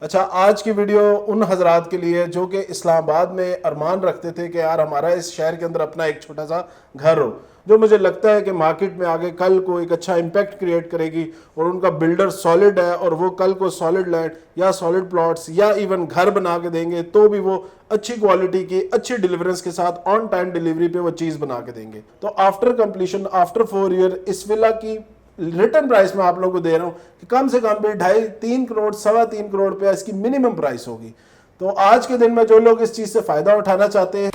अच्छा, आज की वीडियो उन हजरात के लिए जो कि इस्लामाबाद में अरमान रखते थे कि यार हमारा इस शहर के अंदर अपना एक छोटा सा घर हो, जो मुझे लगता है कि मार्केट में आगे कल को एक अच्छा इम्पैक्ट क्रिएट करेगी और उनका बिल्डर सॉलिड है और वो कल को सॉलिड लैंड या सॉलिड प्लॉट्स या इवन घर बना के देंगे तो भी वो अच्छी क्वालिटी की अच्छी डिलीवरेंस के साथ ऑन टाइम डिलीवरी पे वो चीज़ बना के देंगे। तो आफ्टर कंप्लीशन आफ्टर 4 ईयर इस विला की रिटर्न प्राइस में आप लोगों को दे रहा हूं कि कम से कम भी 2.5-3 करोड़ 3.25 करोड़ रुपया इसकी मिनिमम प्राइस होगी। तो आज के दिन में जो लोग इस चीज से फायदा उठाना चाहते हैं,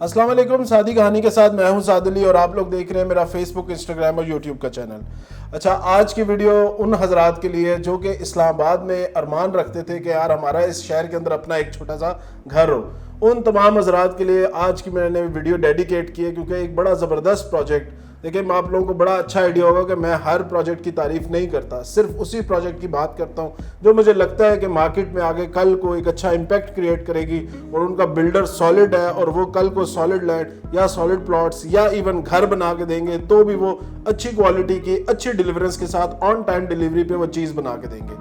अस्सलाम वालेकुम। सादी कहानी के साथ मैं हूं साद अली और आप लोग देख रहे हैं मेरा फेसबुक, इंस्टाग्राम और यूट्यूब का चैनल। अच्छा, आज की वीडियो उन हजरात के लिए जो कि इस्लामाबाद में अरमान रखते थे कि यार हमारा इस शहर के अंदर अपना एक छोटा सा घर हो, उन तमाम हजरात के लिए आज की मैंने वीडियो डेडिकेट की है, क्योंकि एक बड़ा ज़बरदस्त प्रोजेक्ट। देखिए, मैं आप लोगों को बड़ा अच्छा आइडिया होगा कि मैं हर प्रोजेक्ट की तारीफ नहीं करता, सिर्फ उसी प्रोजेक्ट की बात करता हूं जो मुझे लगता है कि मार्केट में आगे कल को एक अच्छा इम्पैक्ट क्रिएट करेगी और उनका बिल्डर सॉलिड है और वो कल को सॉलिड लैंड या सॉलिड प्लॉट्स या इवन घर बना के देंगे तो भी वो अच्छी क्वालिटी की अच्छी डिलीवरेंस के साथ ऑन टाइम डिलीवरी पे वो चीज़ बना के देंगे।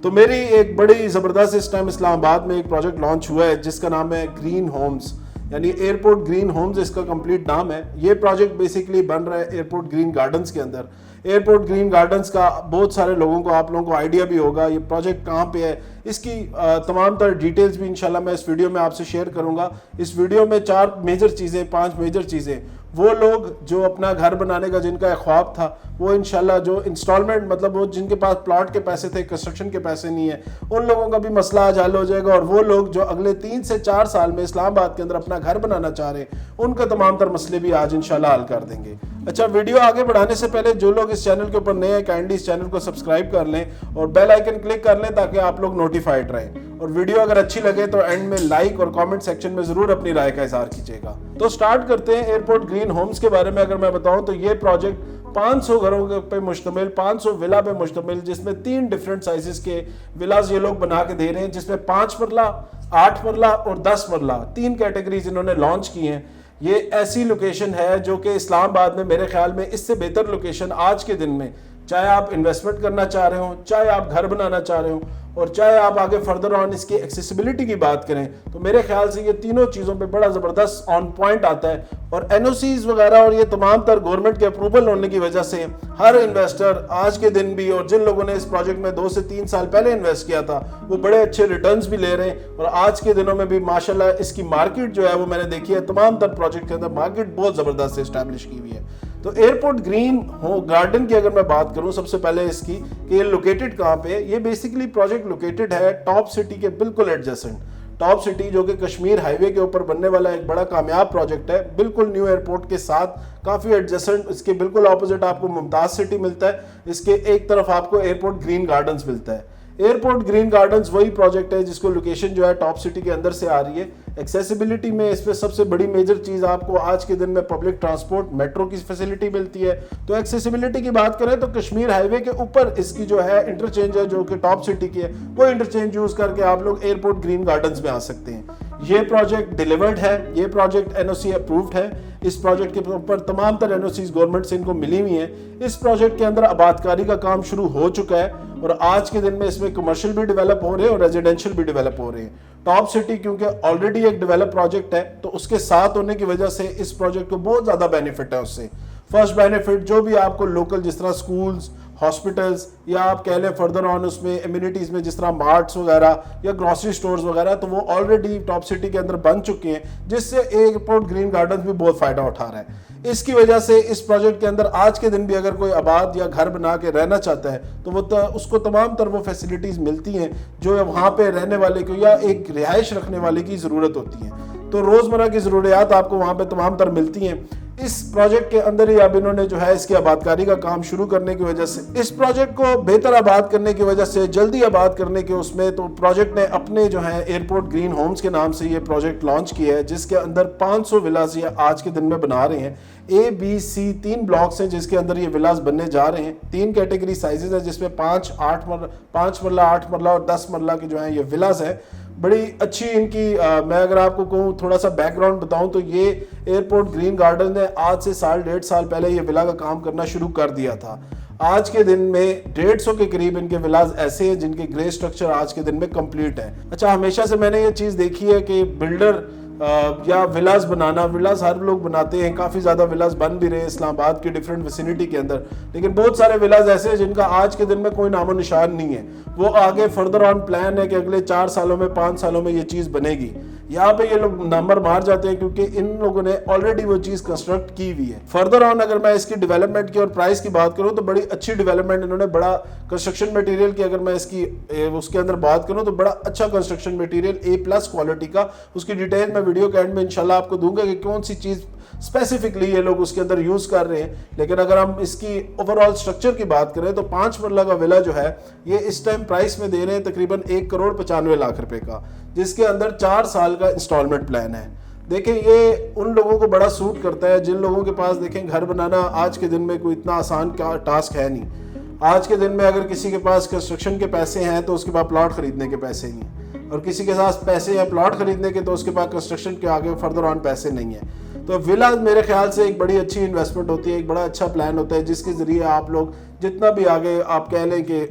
तो मेरी एक बड़ी ज़बरदस्त इस टाइम इस्लामाबाद में एक प्रोजेक्ट लॉन्च हुआ है जिसका नाम है ग्रीन होम्स, यानी एयरपोर्ट ग्रीन होम्स इसका कंप्लीट नाम है। ये प्रोजेक्ट बेसिकली बन रहा है एयरपोर्ट ग्रीन गार्डन्स के अंदर। एयरपोर्ट ग्रीन गार्डन्स का बहुत सारे लोगों को आप लोगों को आइडिया भी होगा ये प्रोजेक्ट कहाँ पे है, इसकी तमाम तरह डिटेल्स भी इंशाल्लाह मैं इस वीडियो में आपसे शेयर करूंगा। इस वीडियो में 5 मेजर चीज़ें वो लोग जो अपना घर बनाने का जिनका ख्वाब था, वो इंशाल्लाह जो इंस्टॉलमेंट मतलब वो जिनके पास प्लॉट के पैसे थे, कंस्ट्रक्शन के पैसे नहीं है, उन लोगों का भी मसला आज हल हो जाएगा। और वो लोग जो अगले 3 से 4 साल में इस्लामाबाद के अंदर अपना घर बनाना चाह रहे हैं, उनका तमाम तर मसले भी आज इंशाल्लाह हल कर देंगे। अच्छा, वीडियो आगे बढ़ाने से पहले जो लोग इस चैनल के ऊपर नए हैं, काइंडली इस चैनल को सब्सक्राइब कर लें और बेल आइकन क्लिक कर लें ताकि आप लोग नोटिफाइड रहें। और वीडियो अगर अच्छी लगे तो एंड में लाइक और कमेंट सेक्शन में जरूर अपनी राय का इजहार कीजिएगा। तो स्टार्ट करते हैं। एयरपोर्ट ग्रीन होम्स के बारे में अगर मैं बताऊं तो ये प्रोजेक्ट 500 घरों पे मुश्तमिल, 500 विला पे मुश्तमिल, जिसमें 3 डिफरेंट साइजेस के विलास ये लोग बना के दे रहे हैं, जिसमें 5 मरला, 8 मरला और 10 मरला 3 कैटेगरीज इन्होंने लॉन्च की हैं। ये ऐसी लोकेशन है जो कि इस्लामाबाद में मेरे ख्याल में इससे बेहतर लोकेशन आज के दिन में, चाहे आप इन्वेस्टमेंट करना चाह रहे हो, चाहे आप घर बनाना चाह रहे हो और चाहे आप आगे फर्दर ऑन इसकी एक्सेसिबिलिटी की बात करें, तो मेरे ख्याल से ये तीनों चीज़ों पे बड़ा ज़बरदस्त ऑन पॉइंट आता है। और एनओसीज वगैरह और ये तमाम तर गवर्नमेंट के अप्रूवल होने की वजह से हर इन्वेस्टर आज के दिन भी, और जिन लोगों ने इस प्रोजेक्ट में 2 से 3 साल पहले इन्वेस्ट किया था, वो बड़े अच्छे रिटर्न्स भी ले रहे हैं। और आज के दिनों में भी माशाल्लाह इसकी मार्केट जो है वो मैंने देखी है, तमाम तर प्रोजेक्ट के अंदर मार्केट बहुत ज़बरदस्त इस्टेब्लिश की हुई है। तो एयरपोर्ट ग्रीन हो गार्डन की अगर मैं बात करूं सबसे पहले इसकी कि ये लोकेटेड कहाँ पे है, ये बेसिकली प्रोजेक्ट लोकेटेड है टॉप सिटी के बिल्कुल एडजेसेंट। टॉप सिटी जो कि कश्मीर हाईवे के ऊपर बनने वाला एक बड़ा कामयाब प्रोजेक्ट है, बिल्कुल न्यू एयरपोर्ट के साथ काफ़ी एडजेसेंट। इसके बिल्कुल ऑपोजिट आपको मुमताज़ सिटी मिलता है, इसके एक तरफ आपको एयरपोर्ट ग्रीन गार्डन्स मिलता है। एयरपोर्ट ग्रीन गार्डन्स वही प्रोजेक्ट है जिसको लोकेशन जो है टॉप सिटी के अंदर से आ रही है। एक्सेसिबिलिटी में इसमें सबसे बड़ी मेजर चीज़ आपको आज के दिन में पब्लिक ट्रांसपोर्ट मेट्रो की फैसिलिटी मिलती है। तो एक्सेसिबिलिटी की बात करें तो कश्मीर हाईवे के ऊपर इसकी जो है इंटरचेंज है जो कि टॉप सिटी की है, वो इंटरचेंज यूज़ करके आप लोग एयरपोर्ट ग्रीन गार्डन्स में आ सकते हैं। ये प्रोजेक्ट डिलीवर्ड है, ये प्रोजेक्ट एनओसी अप्रूव्ड है। इस प्रोजेक्ट के ऊपर तमाम तरह एनओसीज गवर्नमेंट से इनको मिली हुई है। इस प्रोजेक्ट के अंदर आबादकारी का काम शुरू हो चुका है और आज के दिन में इसमें कमर्शियल भी डेवलप हो रहे हैं और रेजिडेंशियल भी डेवलप हो रहे हैं। टॉप सिटी क्योंकि ऑलरेडी एक डेवलप प्रोजेक्ट है तो उसके साथ होने की वजह से इस प्रोजेक्ट को बहुत ज़्यादा बेनिफिट है। उससे फर्स्ट बेनिफिट जो भी आपको लोकल जिस तरह स्कूल्स, हॉस्पिटल्स या आप कह लें फर्दर ऑन उसमें इम्यूनिटीज़ में जिस तरह मार्ट्स वगैरह या ग्रॉसरी स्टोर्स वगैरह, तो वो ऑलरेडी टॉप सिटी के अंदर बन चुके हैं, जिससे एयरपोर्ट ग्रीन गार्डन्स भी बहुत फ़ायदा उठा रहा है। इसकी वजह से इस प्रोजेक्ट के अंदर आज के दिन भी अगर कोई आबाद या घर बना के रहना चाहता है तो वो उसको तमाम तर वो फैसिलिटीज़ मिलती हैं जो वहाँ पे रहने वाले को या एक रिहाइश रखने वाले की ज़रूरत होती है। तो रोज़मर्रा की ज़रूरियात आपको वहाँ पे तमाम तर मिलती हैं। इस प्रोजेक्ट के अंदर ही अब इन्होंने जो है इसकी आबादकारी का काम शुरू करने की वजह से, इस प्रोजेक्ट को बेहतर आबाद करने की वजह से, जल्दी आबाद करने के उसमें, तो प्रोजेक्ट ने अपने जो है एयरपोर्ट ग्रीन होम्स के नाम से ये प्रोजेक्ट लॉन्च किया है, जिसके अंदर 500 विलास ये आज के दिन में बना रहे हैं। A, B, C 3 ब्लॉक्स हैं जिसके अंदर ये विलास बनने जा रहे हैं। 3 कैटेगरी साइजेस हैं जिसमें 5 मरला, 8 मरला और 10 मरला के जो है ये विलास है। बड़ी अच्छी इनकी मैं अगर आपको कहूँ थोड़ा सा बैकग्राउंड बताऊं तो ये एयरपोर्ट ग्रीन गार्डन ने आज से 1.5 साल पहले ये विला का काम करना शुरू कर दिया था। आज के दिन में 150 के करीब इनके विलास ऐसे हैं जिनके ग्रे स्ट्रक्चर आज के दिन में कंप्लीट है। अच्छा, हमेशा से मैंने ये चीज़ देखी है कि बिल्डर या विलास बनाना, विलास हर लोग बनाते हैं, काफ़ी ज़्यादा विलास बन भी रहे हैं इस्लामाबाद की डिफरेंट विसिनिटी के अंदर, लेकिन बहुत सारे विलास ऐसे हैं जिनका आज के दिन में कोई नामो निशान नहीं है। वो आगे फर्दर ऑन प्लान है कि अगले 4 सालों में, 5 सालों में ये चीज़ बनेगी। यहाँ पे ये लोग नंबर मार जाते हैं क्योंकि इन लोगों ने ऑलरेडी वो चीज़ कंस्ट्रक्ट की हुई है। फर्दर ऑन अगर मैं इसकी डेवलपमेंट की और प्राइस की बात करूँ तो बड़ी अच्छी डेवलपमेंट इन्होंने, बड़ा कंस्ट्रक्शन मटेरियल की अगर मैं इसकी उसके अंदर बात करूँ तो बड़ा अच्छा कंस्ट्रक्शन मटेरियल A+ क्वालिटी का, उसकी डिटेल मैं वीडियो के एंड में इंशाल्लाह आपको दूंगा कि कौन सी चीज़ स्पेसिफिकली ये लोग उसके अंदर यूज़ कर रहे हैं। लेकिन अगर हम इसकी ओवरऑल स्ट्रक्चर की बात करें तो 5 मरला का विला जो है ये इस टाइम प्राइस में दे रहे हैं तकरीबन 1,95,00,000 रुपए का, जिसके अंदर 4 साल का इंस्टॉलमेंट प्लान है। देखें, ये उन लोगों को बड़ा सूट करता है जिन लोगों के पास, देखें, घर बनाना आज के दिन में कोई इतना आसान का टास्क है नहीं। आज के दिन में अगर किसी के पास कंस्ट्रक्शन के पैसे हैं तो उसके पास प्लॉट खरीदने के पैसे नहीं है, और किसी के पास पैसे हैं प्लॉट खरीदने के तो उसके पास कंस्ट्रक्शन के आगे फर्दर ऑन पैसे नहीं है। तो विला मेरे ख्याल से एक बड़ी अच्छी इन्वेस्टमेंट होती है, एक बड़ा अच्छा प्लान होता है जिसके ज़रिए आप लोग जितना भी आगे आप कह लें कि,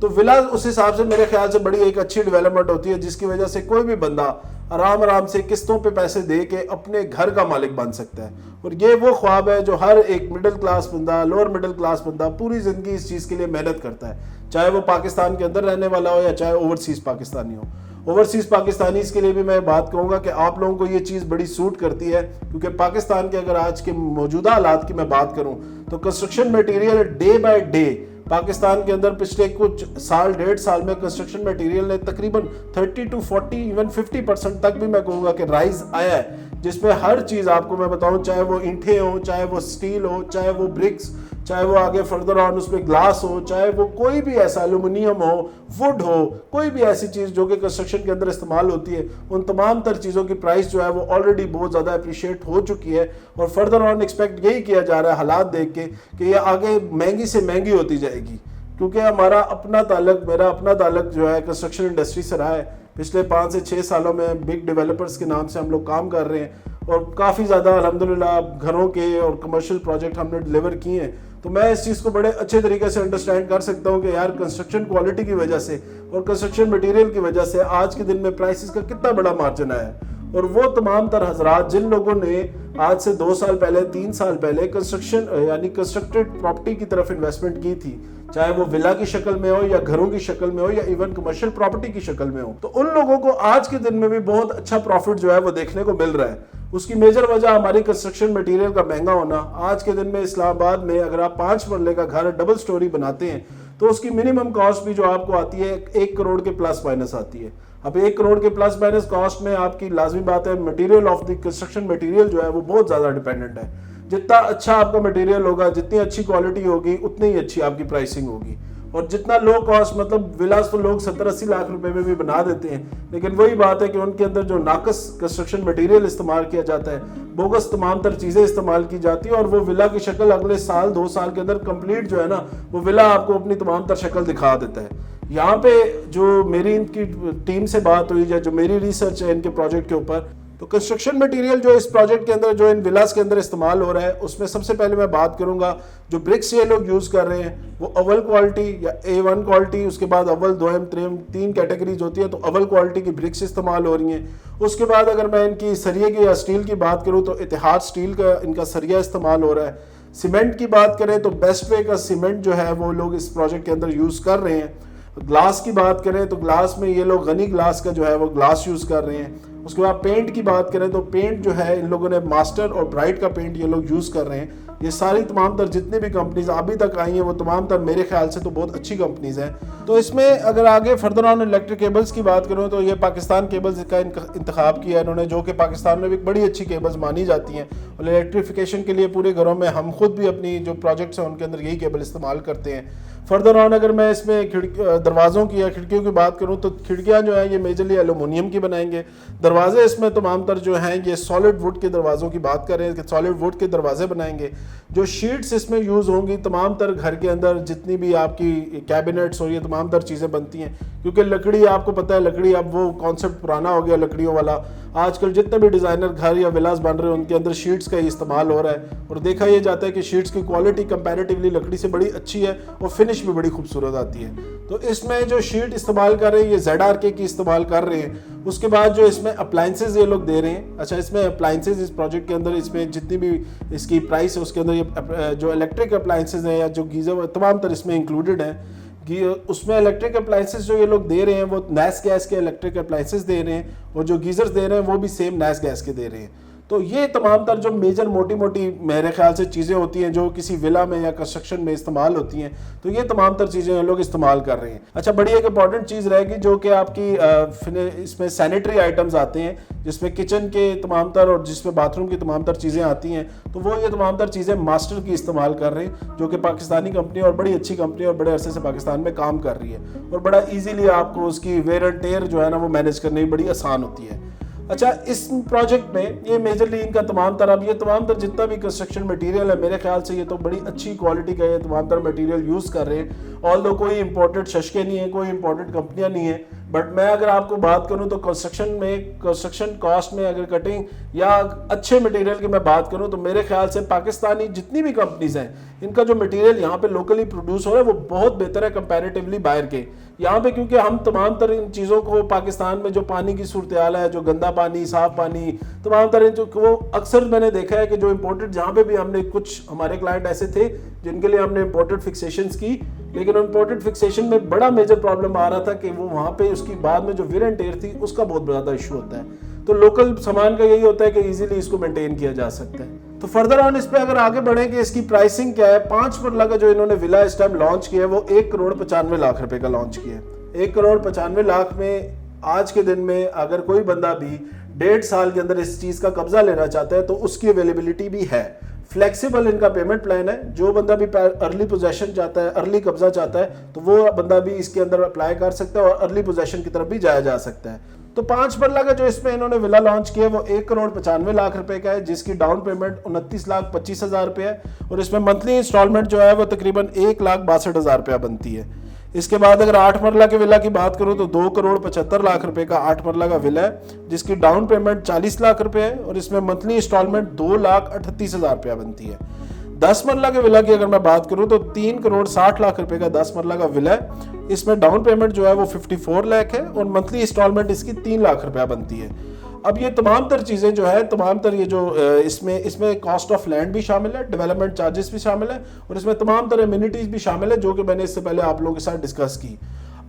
तो विला उस हिसाब से मेरे ख्याल से बड़ी एक अच्छी डेवलपमेंट होती है जिसकी वजह से कोई भी बंदा आराम से किस्तों पे पैसे दे के अपने घर का मालिक बन सकता है। और ये वो ख्वाब है जो हर एक मिडिल क्लास बंदा, लोअर मिडिल क्लास बंदा पूरी ज़िंदगी इस चीज़ के लिए मेहनत करता है, चाहे वो पाकिस्तान के अंदर रहने वाला हो या चाहे ओवरसीज़ पाकिस्तानी हो। ओवरसीज़ पाकिस्तानीज़ के लिए भी मैं बात कहूँगा कि आप लोगों को ये चीज़ बड़ी सूट करती है, क्योंकि पाकिस्तान के अगर आज के मौजूदा हालात की मैं बात करूँ तो construction material day by day Pakistan के अंदर पिछले कुछ साल, 1.5 साल में कंस्ट्रक्शन मटेरियल ने तकरीबन 30 to 40 इवन 50% तक भी मैं कहूँगा कि राइज आया है, जिसमें हर चीज़ आपको मैं बताऊँ, चाहे वो ईंटें हो, चाहे वो स्टील हो, चाहे वो ब्रिक्स, चाहे वो आगे फर्दर ऑन उसमें ग्लास हो, चाहे वो कोई भी ऐसा एल्यूमिनियम हो, वुड हो, कोई भी ऐसी चीज़ जो कि कंस्ट्रक्शन के अंदर इस्तेमाल होती है, उन तमाम तर चीज़ों की प्राइस जो है वो ऑलरेडी बहुत ज़्यादा अप्रिशिएट हो चुकी है। और फर्दर ऑन एक्सपेक्ट यही किया जा रहा है हालात देख के कि ये आगे महंगी से महंगी होती जाएगी, क्योंकि हमारा अपना ताल्लुक, मेरा अपना ताल्लुक जो है कंस्ट्रक्शन इंडस्ट्री से रहा है। पिछले 5 से 6 सालों में बिग डेवलपर्स के नाम से हम लोग काम कर रहे हैं और काफ़ी ज़्यादा अल्हम्दुलिल्लाह घरों के और कमर्शियल प्रोजेक्ट हमने डिलीवर किए हैं। तो मैं इस चीज़ को बड़े अच्छे तरीके से अंडरस्टैंड कर सकता हूँ कि यार कंस्ट्रक्शन क्वालिटी की वजह से और कंस्ट्रक्शन मटेरियल की वजह से आज के दिन में प्राइसेस का कितना बड़ा मार्जिन आया है। और वो तमाम तर हजरात जिन लोगों ने आज से 2 साल पहले, 3 साल पहले कंस्ट्रक्शन यानी कंस्ट्रक्टेड प्रॉपर्टी की तरफ इन्वेस्टमेंट की थी, चाहे वो विला की शक्ल में हो या घरों की शक्ल में हो या इवन कमर्शियल प्रॉपर्टी की शक्ल में हो, तो उन लोगों को आज के दिन में भी बहुत अच्छा प्रॉफिट जो है वो देखने को मिल रहा है। उसकी मेजर वजह हमारी कंस्ट्रक्शन मटेरियल का महंगा होना। आज के दिन में इस्लामाबाद में अगर आप 5 मरले का घर डबल स्टोरी बनाते हैं तो उसकी मिनिमम कॉस्ट भी जो आपको आती है 1 करोड़ के प्लस माइनस आती है। अब 1 करोड़ के प्लस माइनस कॉस्ट में आपकी लाजमी बात है material of the construction material जो है वो बहुत ज़्यादा डिपेंडेंट है। जितना अच्छा आपका मटेरियल होगा, जितनी अच्छी क्वालिटी होगी, उतनी ही अच्छी आपकी प्राइसिंग होगी। और जितना लो कॉस्ट, मतलब विलास तो लोग 70-80 लाख रुपए में भी बना देते हैं, लेकिन वही बात है कि उनके अंदर जो नाकस कंस्ट्रक्शन मटेरियल इस्तेमाल किया जाता है, बोगस तमाम तर चीज़ें इस्तेमाल की जाती है और वो विला की शक्ल अगले साल 2 साल के अंदर कंप्लीट जो है ना, वो विला आपको अपनी तमाम तर शक्ल दिखा देता है। यहाँ पे जो मेरी इनकी टीम से बात हुई या जो मेरी रिसर्च है इनके प्रोजेक्ट के ऊपर, तो कंस्ट्रक्शन मटेरियल जो इस प्रोजेक्ट के अंदर, जो इन विलास के अंदर इस्तेमाल हो रहा है, उसमें सबसे पहले मैं बात करूंगा जो ब्रिक्स ये लोग यूज़ कर रहे हैं वो अव्वल क्वालिटी या A1 क्वालिटी, उसके बाद अव्वल, दोयम, त्रीम 3 कैटेगरीज होती है, तो अव्वल क्वालिटी की ब्रिक्स इस्तेमाल हो रही हैं। उसके बाद अगर मैं इनकी सरिये की या स्टील की बात करूँ तो इतिहाद स्टील का इनका सरिया इस्तेमाल हो रहा है। सीमेंट की बात करें तो बेस्ट वे का सीमेंट जो है वो लोग इस प्रोजेक्ट के अंदर यूज़ कर रहे हैं। ग्लास की बात करें तो ग्लास में ये लोग गनी ग्लास का जो है वो ग्लास यूज़ कर रहे हैं। उसके बाद पेंट की बात करें तो पेंट जो है इन लोगों ने मास्टर और ब्राइट का पेंट ये लोग यूज़ कर रहे हैं। ये सारी तमाम तर जितनी भी कंपनीज अभी तक आई हैं वो तमाम तर मेरे ख्याल से तो बहुत अच्छी कंपनीज हैं। तो इसमें अगर आगे फर्दर ऑन इलेक्ट्रिक केबल्स की बात करूँ तो ये पाकिस्तान केबल्स का इंतखाब किया इन्होंने, जो कि पाकिस्तान में भी बड़ी अच्छी केबल्स मानी जाती हैं और इलेक्ट्रिफिकेशन के लिए पूरे घरों में हम खुद भी अपनी जो प्रोजेक्ट्स हैं उनके अंदर यही केबल इस्तेमाल करते हैं। फर्दर ऑन अगर मैं इसमें दरवाज़ों की या खिड़कियों की बात करूं तो खिड़कियां जो है ये मेजरली एलुमिनियम की बनाएंगे। दरवाजे इसमें तमाम तर जो हैं ये सॉलिड वुड के दरवाज़ों की बात कर रहे हैं कि सॉलिड वुड के दरवाजे बनाएंगे। जो शीट्स इसमें यूज़ होंगी तमाम तर घर के अंदर जितनी भी आपकी कैबिनेट्स और ये तमाम तर चीज़ें बनती हैं, क्योंकि लकड़ी आपको पता है लकड़ी अब वो कॉन्सेप्ट पुराना हो गया लकड़ियों वाला। आजकल जितने भी डिज़ाइनर घर या विलास बन रहे हैं उनके अंदर शीट्स का ही इस्तेमाल हो रहा है और देखा यह जाता है कि शीट्स की क्वालिटी कंपैरेटिवली लकड़ी से बड़ी अच्छी है और फिनिश भी बड़ी खूबसूरत आती है। तो इसमें जो शीट इस्तेमाल कर रहे हैं ये ZRK की इस्तेमाल कर रहे हैं। उसके बाद जो इसमें अप्लाइंसेज ये लोग दे रहे हैं, अच्छा इसमें अप्लाइंसेज इस प्रोजेक्ट के अंदर इसमें जितनी भी इसकी प्राइस है उसके अंदर ये जो इलेक्ट्रिक अप्लाइंसेज हैं या जो गीज़र तमाम तर इसमें इंक्लूडेड हैं कि उसमें इलेक्ट्रिक अप्लाइंसेस जो ये लोग दे रहे हैं वो नैस गैस के इलेक्ट्रिक अप्लाइंसेस दे रहे हैं और जो गीजर्स दे रहे हैं वो भी सेम नैस गैस के दे रहे हैं। तो ये तमाम तर जो मेजर मोटी मोटी मेरे ख्याल से चीज़ें होती हैं जो किसी विला में या कंस्ट्रक्शन में इस्तेमाल होती हैं, तो ये तमाम तर चीज़ें लोग इस्तेमाल कर रहे हैं। अच्छा, बड़ी एक इंपॉर्टेंट चीज़ रहेगी जो कि आपकी इसमें सैनिटरी आइटम्स आते हैं जिसमें किचन के तमाम तर और जिसमें बाथरूम की तमाम तर चीज़ें आती हैं, तो वो ये तमाम तर चीज़ें मास्टर की इस्तेमाल कर रहे हैं जो कि पाकिस्तानी कंपनी और बड़ी अच्छी कंपनी और बड़े अरसे से पाकिस्तान में काम कर रही है और बड़ा ईजीली आपको उसकी वेयर एंड टेयर जो है ना वो मैनेज करनी बड़ी आसान होती है। अच्छा, इस प्रोजेक्ट में ये मेजरली इनका तमाम तर जितना भी कंस्ट्रक्शन मटेरियल है मेरे ख्याल से ये तो बड़ी अच्छी क्वालिटी का ये तमाम तर मटेरियल यूज़ कर रहे हैं। ऑल्दो कोई इंपोर्टेड शशके नहीं है, कोई इंपोर्टेड कंपनियां नहीं है, बट मैं अगर आपको बात करूं तो कंस्ट्रक्शन कॉस्ट में अगर कटिंग या अच्छे मटेरियल की मैं बात करूं तो मेरे ख्याल से पाकिस्तानी जितनी भी कंपनीज हैं इनका जो मटेरियल यहाँ पे लोकली प्रोड्यूस हो रहा है वो बहुत बेहतर है कंपैरेटिवली बाहर के। यहाँ पे क्योंकि हम तमाम तरह इन चीज़ों को पाकिस्तान में जो पानी की सूरत हाल है, जो गंदा पानी, साफ पानी, तमाम तरह जो वो अक्सर मैंने देखा है कि जो इम्पोर्टेड जहाँ पे भी हमने कुछ हमारे क्लाइंट ऐसे थे जिनके लिए हमने इम्पोर्टेड फिक्सेशंस की, लेकिन इम्पोर्टेड फिक्सेशन में बड़ा मेजर प्रॉब्लम आ रहा था कि वो वहाँ पे उसकी बाद में जो वेयर एंड टेयर थी उसका बहुत ज़्यादा इशू होता है। तो लोकल सामान का यही होता है कि इजीली इसको मेंटेन किया जा सकता है। तो फर्दर ऑन इस पे अगर आगे बढ़े कि इसकी प्राइसिंग क्या है, 5 मरला का जो इन्होंने विला इस टाइम लॉन्च किया है वो 1,95,00,000 रुपए का लॉन्च किया है। 1,95,00,000 में आज के दिन में अगर कोई बंदा भी 1.5 साल के अंदर इस चीज का कब्जा लेना चाहता है तो उसकी अवेलेबिलिटी भी है। फ्लेक्सिबल इनका पेमेंट प्लान है, जो बंदा भी अर्ली पोजेशन चाहता है, अर्ली कब्जा चाहता है तो वो बंदा भी इसके अंदर अप्लाई कर सकता है और अर्ली पोजेशन की तरफ भी जाया जा सकता है। तो 5 मरला का जो इसमें इन्होंने विला लॉन्च किया वो 1,95,00,000 रुपए का है, जिसकी डाउन पेमेंट 29,25,000 रुपये है और इसमें मंथली इंस्टॉलमेंट जो है वो तकरीबन 1,62,000 रुपया बनती है। इसके बाद अगर 8 मरला के विला की बात करूं तो 2,75,00,000 रुपए का 8 मरला का विला है, जिसकी डाउन पेमेंट 40 लाख रुपए है और इसमें मंथली इंस्टॉलमेंट 2,38,000 रुपया बनती है। 10 मरला के विला की अगर मैं बात करूं तो 3,60,00,000 रुपए का 10 मरला का विला है, इसमें डाउन पेमेंट जो है वो 54 लाख है और मंथली इंस्टॉलमेंट इसकी 3 लाख रुपया बनती है। अब ये तमाम तर चीज़ें जो है तमाम तर ये जो इसमें कॉस्ट ऑफ लैंड भी शामिल है, डेवलपमेंट चार्जेस भी शामिल है और इसमें तमाम तरह एमिनिटीज भी शामिल है जो कि मैंने इससे पहले आप लोगों के साथ डिस्कस की।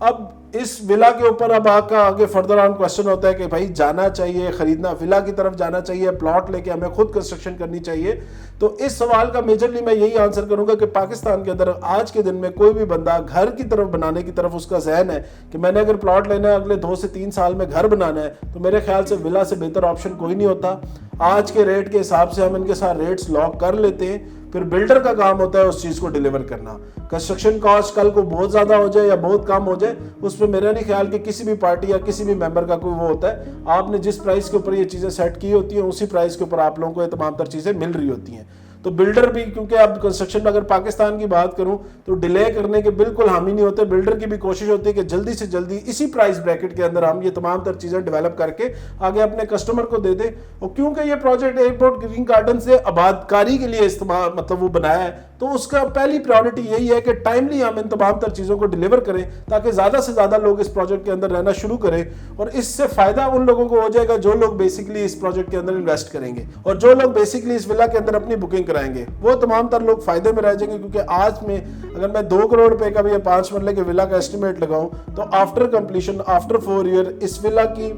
अब इस विला के ऊपर अब आपका आगे फर्दर ऑन क्वेश्चन होता है कि भाई जाना चाहिए, खरीदना विला की तरफ जाना चाहिए, प्लॉट लेके हमें खुद कंस्ट्रक्शन करनी चाहिए। तो इस सवाल का मेजरली मैं यही आंसर करूंगा कि पाकिस्तान के अंदर आज के दिन में कोई भी बंदा घर की तरफ बनाने की तरफ उसका जहन है कि मैंने अगर प्लॉट लेना है अगले 2 से 3 साल में घर बनाना है, तो मेरे ख्याल से विला से बेहतर ऑप्शन कोई नहीं होता। आज के रेट के हिसाब से हम इनके साथ रेट्स लॉक कर लेते हैं, फिर बिल्डर का काम होता है उस चीज को डिलीवर करना। कंस्ट्रक्शन कॉस्ट कल को बहुत ज्यादा हो जाए या बहुत कम हो जाए, उस पर मेरा नहीं ख्याल कि किसी भी पार्टी या किसी भी मेंबर का कोई वो होता है। आपने जिस प्राइस के ऊपर ये चीजें सेट की होती है उसी प्राइस के ऊपर आप लोगों को ये तमाम तर चीजें मिल रही होती हैं। तो बिल्डर भी, क्योंकि अब कंस्ट्रक्शन में अगर पाकिस्तान की बात करूं तो डिले करने के बिल्कुल हामी नहीं होते। बिल्डर की भी कोशिश होती है कि जल्दी से जल्दी इसी प्राइस ब्रैकेट के अंदर हम ये तमाम तर चीजें डेवलप करके आगे अपने कस्टमर को दे दें। और क्योंकि ये प्रोजेक्ट एयरपोर्ट ग्रीन गार्डन से आबादकारी के लिए इस्तेमाल मतलब वो बनाया है, तो उसका पहली प्रायोरिटी यही है कि टाइमली हम इन तमाम तर चीजों को डिलीवर करें ताकि ज्यादा से ज्यादा लोग इस प्रोजेक्ट के अंदर रहना शुरू करें। और इससे फायदा उन लोगों को हो जाएगा जो लोग बेसिकली इस प्रोजेक्ट के अंदर इन्वेस्ट करेंगे और जो लोग बेसिकली इस विला के अंदर अपनी बुकिंग कराएंगे वो तमाम तर लोग फायदे में रह जाएंगे। क्योंकि आज में अगर मैं 2 करोड़ रुपए का भी 5 मरले के विला का एस्टिमेट लगाऊं तो आफ्टर कंप्लीशन आफ्टर 4 ईयर इस विला की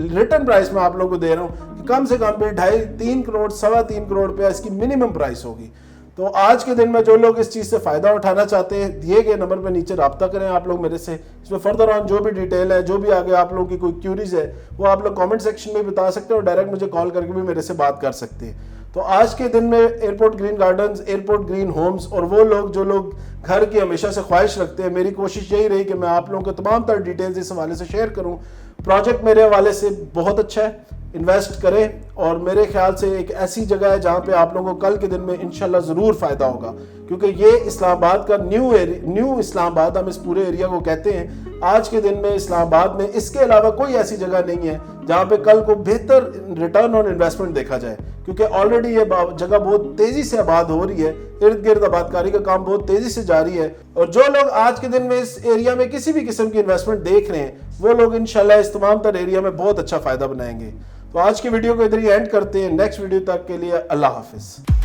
रिटर्न प्राइस में आप लोगों को दे रहा हूं कि कम से कम भी 2.5-3 करोड़ 3.25 करोड़ रुपया इसकी मिनिमम प्राइस होगी। तो आज के दिन में जो लोग इस चीज़ से फ़ायदा उठाना चाहते हैं, दिए गए नंबर पर नीचे रब्ता करें आप लोग मेरे से। इसमें फर्दर ऑन जो भी डिटेल है, जो भी आगे आप लोगों की कोई क्यूरीज है, वो आप लोग कमेंट सेक्शन में बता सकते हैं और डायरेक्ट मुझे कॉल करके भी मेरे से बात कर सकते हैं। तो आज के दिन में airport green gardens, airport green homes और वो लोग जो लोग घर की हमेशा से ख्वाहिश रखते हैं, मेरी कोशिश यही रही कि मैं आप लोगों को तमाम तर डिटेल्स इस हवाले से शेयर करूं। प्रोजेक्ट मेरे हवाले से बहुत अच्छा है, इन्वेस्ट करें और मेरे ख्याल से एक ऐसी जगह है जहां पे आप लोगों को कल के दिन में इंशाल्लाह ज़रूर फ़ायदा होगा, क्योंकि ये इस्लामाबाद का न्यू इस्लामाबाद हम इस पूरे एरिया को कहते हैं। आज के दिन में इस्लामाबाद में इसके अलावा कोई ऐसी जगह नहीं है जहां पे कल को बेहतर रिटर्न ऑन इन्वेस्टमेंट देखा जाए, क्योंकि ऑलरेडी ये जगह बहुत तेज़ी से आबाद हो रही है, इर्द गिर्द आबादकारी का काम बहुत तेज़ी से जारी है। और जो लोग आज के दिन में इस एरिया में किसी भी किस्म की इन्वेस्टमेंट देख रहे हैं, वो लोग इंशाल्लाह इस तमाम तर एरिया में बहुत अच्छा फ़ायदा बनाएंगे। तो आज की वीडियो को इधर ही एंड करते हैं। नेक्स्ट वीडियो तक के लिए अल्लाह हाफिज़।